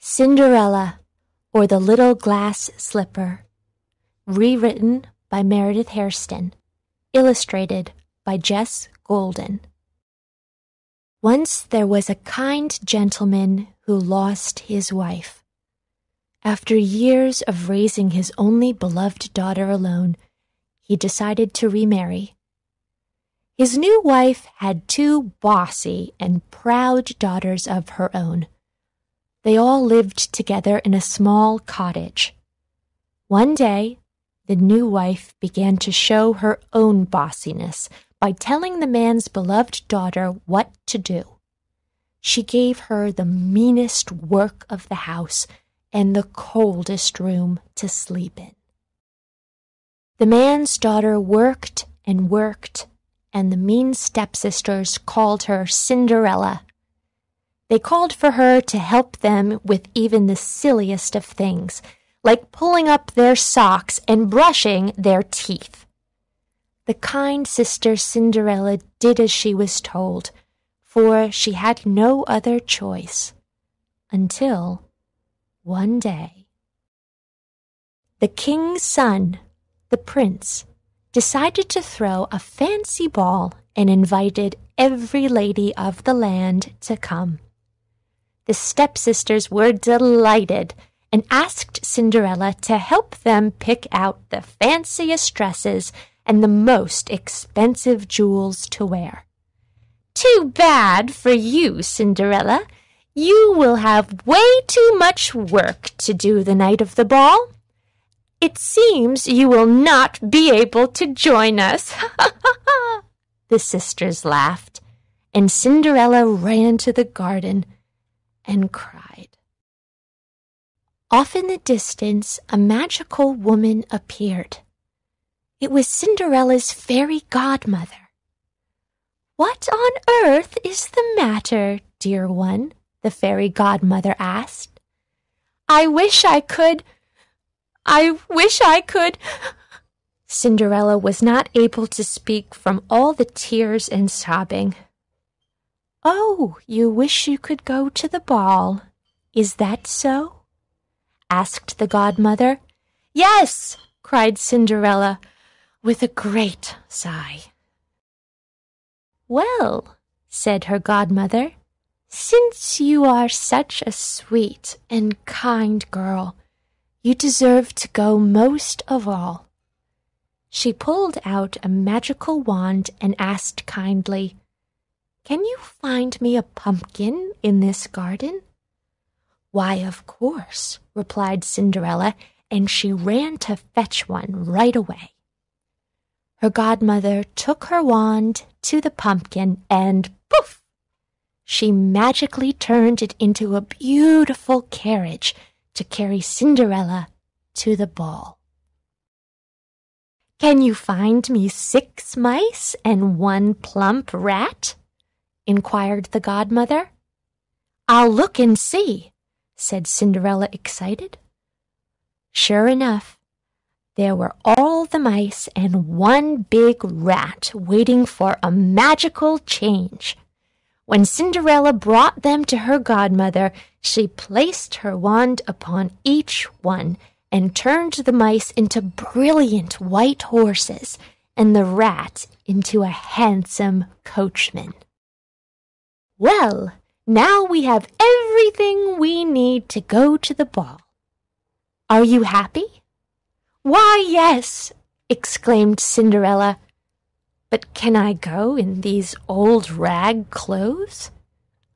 Cinderella, or the Little Glass Slipper. Rewritten by Meredith Hairston. Illustrated by Jess Golden. Once there was a kind gentleman who lost his wife. After years of raising his only beloved daughter alone, he decided to remarry. His new wife had two bossy and proud daughters of her own. They all lived together in a small cottage. One day, the new wife began to show her own bossiness by telling the man's beloved daughter what to do. She gave her the meanest work of the house and the coldest room to sleep in. The man's daughter worked and worked, and the mean stepsisters called her Cinderella. They called for her to help them with even the silliest of things, like pulling up their socks and brushing their teeth. The kind sister Cinderella did as she was told, for she had no other choice, until one day the king's son, the prince, decided to throw a fancy ball and invited every lady of the land to come. The stepsisters were delighted and asked Cinderella to help them pick out the fanciest dresses and the most expensive jewels to wear. "Too bad for you, Cinderella. You will have way too much work to do the night of the ball. It seems you will not be able to join us." The sisters laughed, and Cinderella ran to the garden and cried. Off in the distance, a magical woman appeared. It was Cinderella's fairy godmother. "What on earth is the matter, dear one?" the fairy godmother asked. I wish I could. Cinderella was not able to speak from all the tears and sobbing. "Oh, you wish you could go to the ball, is that so?" asked the godmother. "Yes," cried Cinderella, with a great sigh. "Well," said her godmother, "since you are such a sweet and kind girl, you deserve to go most of all." She pulled out a magical wand and asked kindly, "Can you find me a pumpkin in this garden?" "Why, of course," replied Cinderella, and she ran to fetch one right away. Her godmother took her wand to the pumpkin and poof! She magically turned it into a beautiful carriage to carry Cinderella to the ball. "Can you find me 6 mice and 1 plump rat?" inquired the godmother. "I'll look and see," said Cinderella, excited. Sure enough, there were all the mice and 1 big rat waiting for a magical change. When Cinderella brought them to her godmother, she placed her wand upon each one and turned the mice into brilliant white horses and the rat into a handsome coachman. "Well, now we have everything we need to go to the ball. Are you happy?" "Why, yes," exclaimed Cinderella. "But can I go in these old rag clothes?"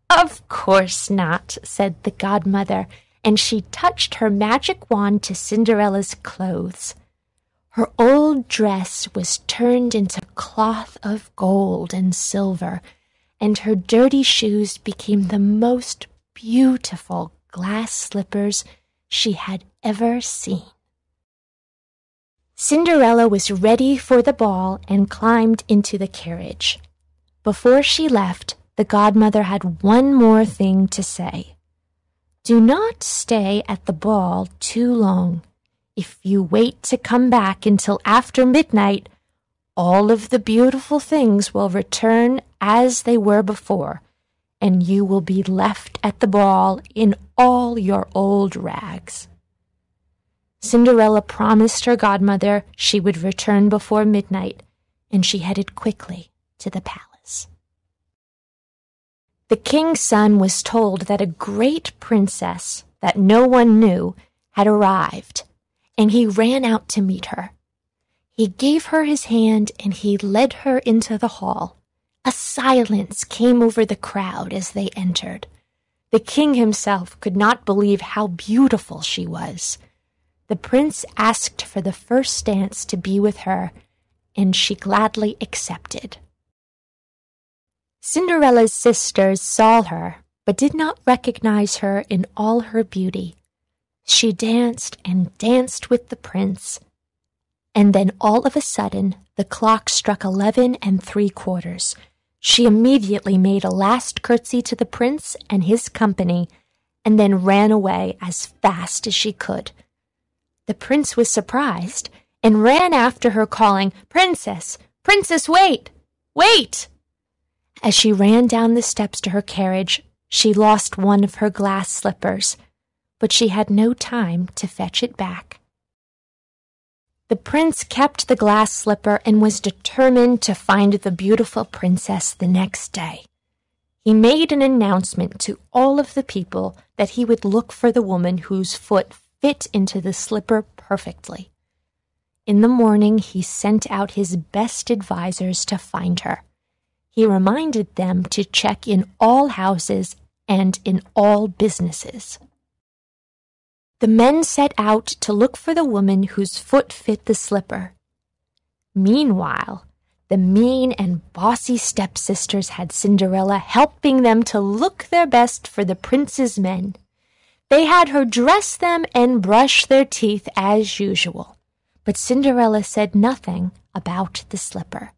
"Of course not," said the godmother, and she touched her magic wand to Cinderella's clothes. Her old dress was turned into cloth of gold and silver, and her dirty shoes became the most beautiful glass slippers she had ever seen. Cinderella was ready for the ball and climbed into the carriage. Before she left, the godmother had one more thing to say. "Do not stay at the ball too long. If you wait to come back until after midnight, all of the beautiful things will return as they were before, and you will be left at the ball in all your old rags." Cinderella promised her godmother she would return before midnight, and she headed quickly to the palace. The king's son was told that a great princess that no one knew had arrived, and he ran out to meet her. He gave her his hand, and he led her into the hall. A silence came over the crowd as they entered. The king himself could not believe how beautiful she was. The prince asked for the first dance to be with her, and she gladly accepted. Cinderella's sisters saw her, but did not recognize her in all her beauty. She danced and danced with the prince, and then all of a sudden the clock struck 11 3/4. She immediately made a last curtsy to the prince and his company, and then ran away as fast as she could. The prince was surprised and ran after her, calling, "Princess, princess, wait, wait!" As she ran down the steps to her carriage, she lost one of her glass slippers, but she had no time to fetch it back. The prince kept the glass slipper and was determined to find the beautiful princess the next day. He made an announcement to all of the people that he would look for the woman whose foot fit into the slipper perfectly. In the morning, he sent out his best advisors to find her. He reminded them to check in all houses and in all businesses. The men set out to look for the woman whose foot fit the slipper. Meanwhile, the mean and bossy stepsisters had Cinderella helping them to look their best for the prince's men. They had her dress them and brush their teeth as usual, but Cinderella said nothing about the slipper.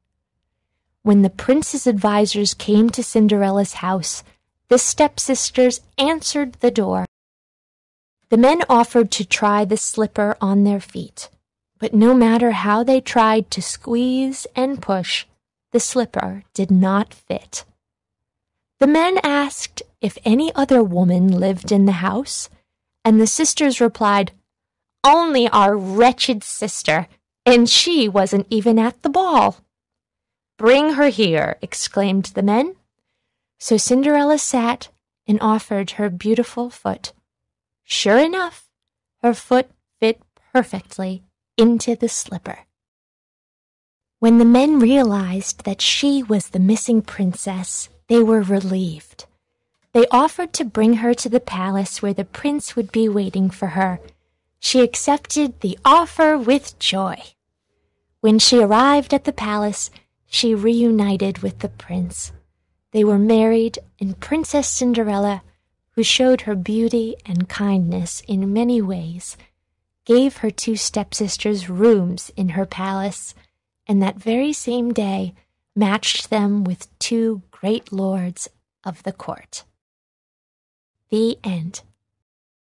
When the prince's advisors came to Cinderella's house, the stepsisters answered the door. The men offered to try the slipper on their feet, but no matter how they tried to squeeze and push, the slipper did not fit. The men asked if any other woman lived in the house, and the sisters replied, "Only our wretched sister, and she wasn't even at the ball." "Bring her here," exclaimed the men. So Cinderella sat and offered her beautiful foot. Sure enough, her foot fit perfectly into the slipper. When the men realized that she was the missing princess, they were relieved. They offered to bring her to the palace where the prince would be waiting for her. She accepted the offer with joy. When she arrived at the palace, she reunited with the prince. They were married, and Princess Cinderella, who showed her beauty and kindness in many ways, gave her two stepsisters rooms in her palace, and that very same day matched them with two great lords of the court. The end.